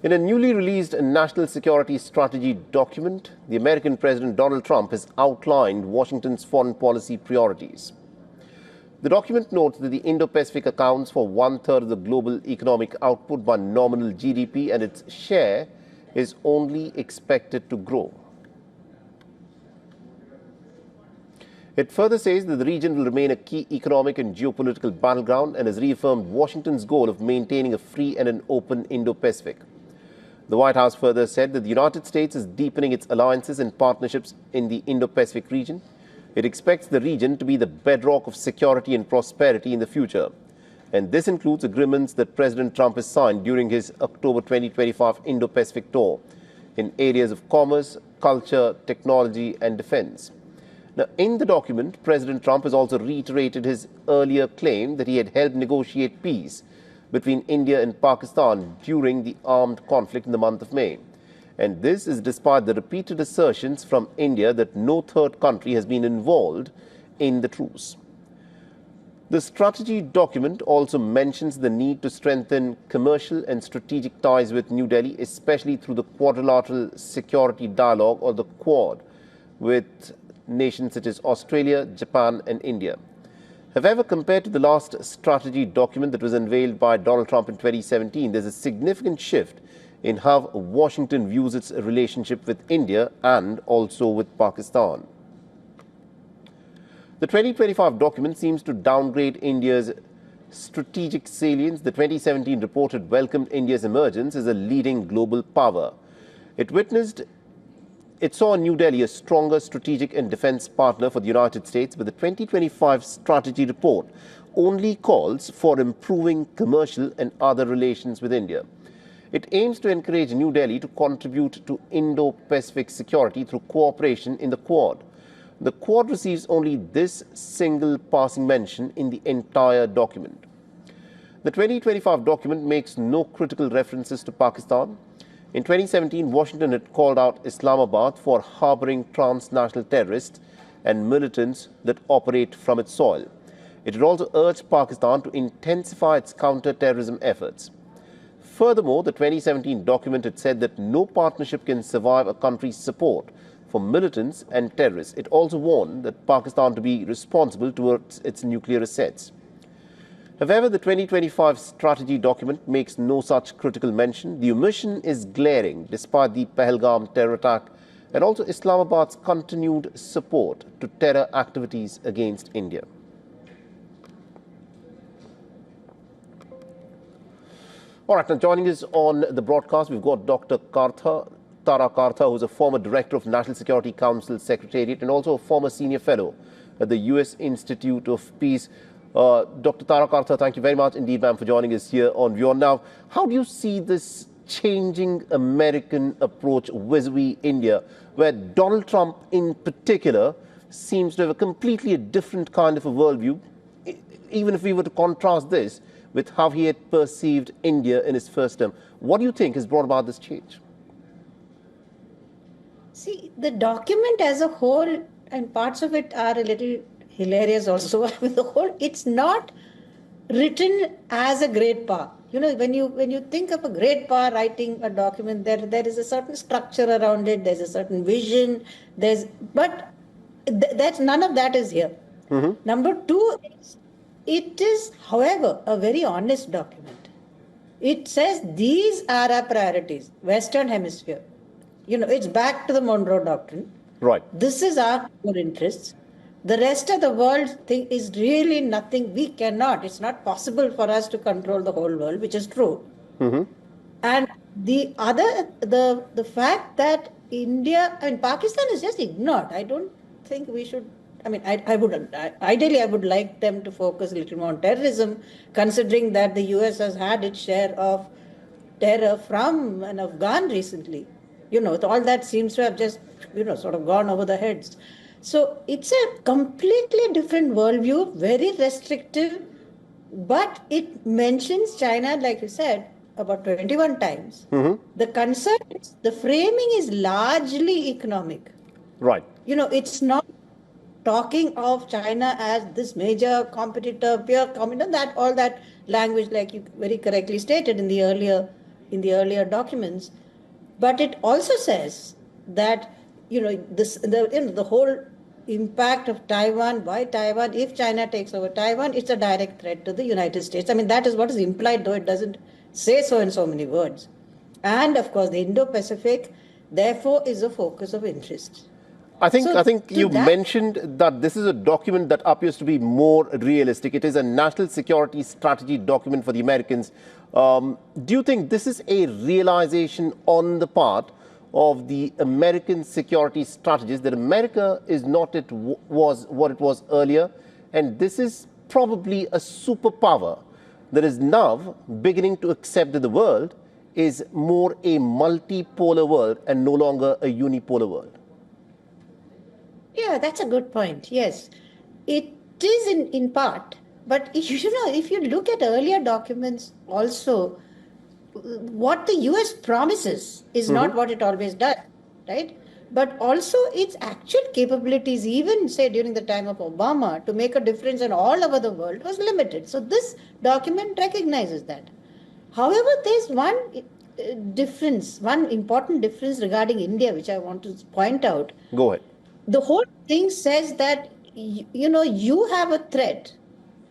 In a newly released national security strategy document, the American President Donald Trump has outlined Washington's foreign policy priorities. The document notes that the Indo-Pacific accounts for one-third of the global economic output by nominal GDP, and its share is only expected to grow. It further says that the region will remain a key economic and geopolitical battleground and has reaffirmed Washington's goal of maintaining a free and an open Indo-Pacific. The White House further said that the United States is deepening its alliances and partnerships in the Indo-Pacific region. It expects the region to be the bedrock of security and prosperity in the future. And this includes agreements that President Trump has signed during his October 2025 Indo-Pacific tour in areas of commerce, culture, technology, and defense. Now, in the document, President Trump has also reiterated his earlier claim that he had helped negotiate peace between India and Pakistan during the armed conflict in the month of May. And this is despite the repeated assertions from India that no third country has been involved in the truce. The strategy document also mentions the need to strengthen commercial and strategic ties with New Delhi, especially through the Quadrilateral Security Dialogue, or the Quad, with nations such as Australia, Japan, and India. However, compared to the last strategy document that was unveiled by Donald Trump in 2017, there's a significant shift in how Washington views its relationship with India and also with Pakistan. The 2025 document seems to downgrade India's strategic salience. The 2017 report had welcomed India's emergence as a leading global power. It saw New Delhi a stronger strategic and defense partner for the United States, but the 2025 strategy report only calls for improving commercial and other relations with India. It aims to encourage New Delhi to contribute to Indo-Pacific security through cooperation in the Quad. The Quad receives only this single passing mention in the entire document. The 2025 document makes no critical references to Pakistan. In 2017, Washington had called out Islamabad for harboring transnational terrorists and militants that operate from its soil. It had also urged Pakistan to intensify its counter-terrorism efforts. Furthermore, the 2017 document had said that no partnership can survive a country's support for militants and terrorists. It also warned that Pakistan to be responsible towards its nuclear assets. However, the 2025 strategy document makes no such critical mention. The omission is glaring despite the Pahalgam terror attack and also Islamabad's continued support to terror activities against India. All right, now joining us on the broadcast, we've got Dr. Tara Kartha, who's a former director of National Security Council Secretariat and also a former senior fellow at the U.S. Institute of Peace. Dr. Tara Kartha, thank you very much indeed, ma'am, for joining us here on WION. Now, how do you see this changing American approach vis-a-vis India, where Donald Trump in particular seems to have a completely different kind of a worldview, even if we were to contrast this with how he had perceived India in his first term? What do you think has brought about this change? See, the document as a whole, and parts of it are a little hilarious also. With the whole, it's not written as a great power. You know, when you think of a great power writing a document, there is a certain structure around it. There's a certain vision. But that's none of that is here. Mm-hmm. Number two, it is, however, a very honest document. It says these are our priorities, Western Hemisphere. You know, it's back to the Monroe Doctrine. Right. This is our core interests. The rest of the world thing is really nothing. We cannot. It's not possible for us to control the whole world, which is true. Mm-hmm. And the other, the fact that India, I mean, Pakistan is just ignored. I don't think we should. I mean, ideally, I would like them to focus a little more on terrorism, considering that the US has had its share of terror from an Afghan recently. You know, all that seems to have just, sort of gone over the heads. So it's a completely different worldview, very restrictive, but it mentions China, like you said, about 21 times. Mm-hmm. The concern is, the framing is largely economic. Right. You know, it's not talking of China as this major competitor, peer competitor, all that language, like you very correctly stated in the earlier in the earlier documents, but it also says that the whole impact of Taiwan, why Taiwan, if China takes over Taiwan, it's a direct threat to the United States. I mean, that is what is implied, though it doesn't say so in so many words. And of course, the Indo-Pacific, therefore, is a focus of interest. I think you mentioned that this is a document that appears to be more realistic. It is a national security strategy document for the Americans. Do you think this is a realization on the part of the American security strategists that America is not what it was earlier, and this is probably a superpower that is now beginning to accept that the world is more a multipolar world and no longer a unipolar world? Yeah, that's a good point. Yes, it is in part. But if you look at earlier documents also, what the US promises is not what it always does, right? But also its actual capabilities, even say during the time of Obama, to make a difference in all over the world was limited. So this document recognizes that. However, there's one difference, one important difference regarding India, which I want to point out. Go ahead. The whole thing says that, you have a threat.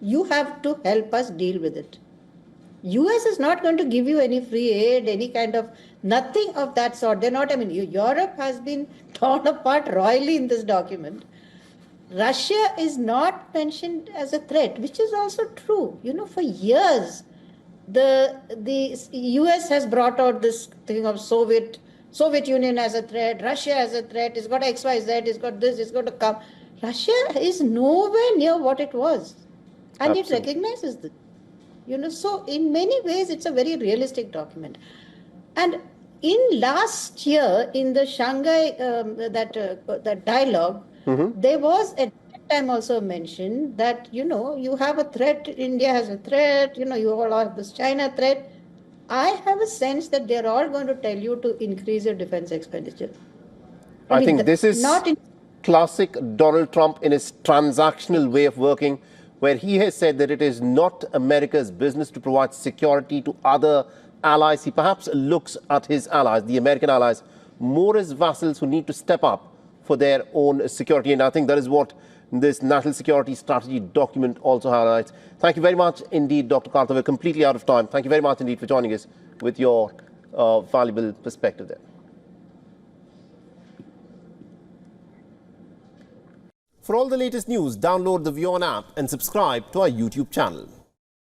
You have to help us deal with it. US is not going to give you any free aid, any kind of, nothing of that sort. They're not, Europe has been torn apart royally in this document. Russia is not mentioned as a threat, which is also true. For years, the US has brought out this thing of Soviet Union as a threat, Russia as a threat, it's got XYZ, it's got this, it's got to come. Russia is nowhere near what it was. And Absolutely. It recognizes this. So in many ways, it's a very realistic document. And in last year, in the Shanghai, that dialogue, there was at that time also mentioned that, you have a threat, India has a threat, you all have this China threat. I have a sense that they're all going to tell you to increase your defense expenditure. I think this is classic Donald Trump in his transactional way of working, where he has said that it is not America's business to provide security to other allies. He perhaps looks at his allies, the American allies, more as vassals who need to step up for their own security. And I think that is what this national security strategy document also highlights. Thank you very much indeed, Dr. Karthik. We're completely out of time. Thank you very much indeed for joining us with your valuable perspective there. For all the latest news, download the WION app and subscribe to our YouTube channel.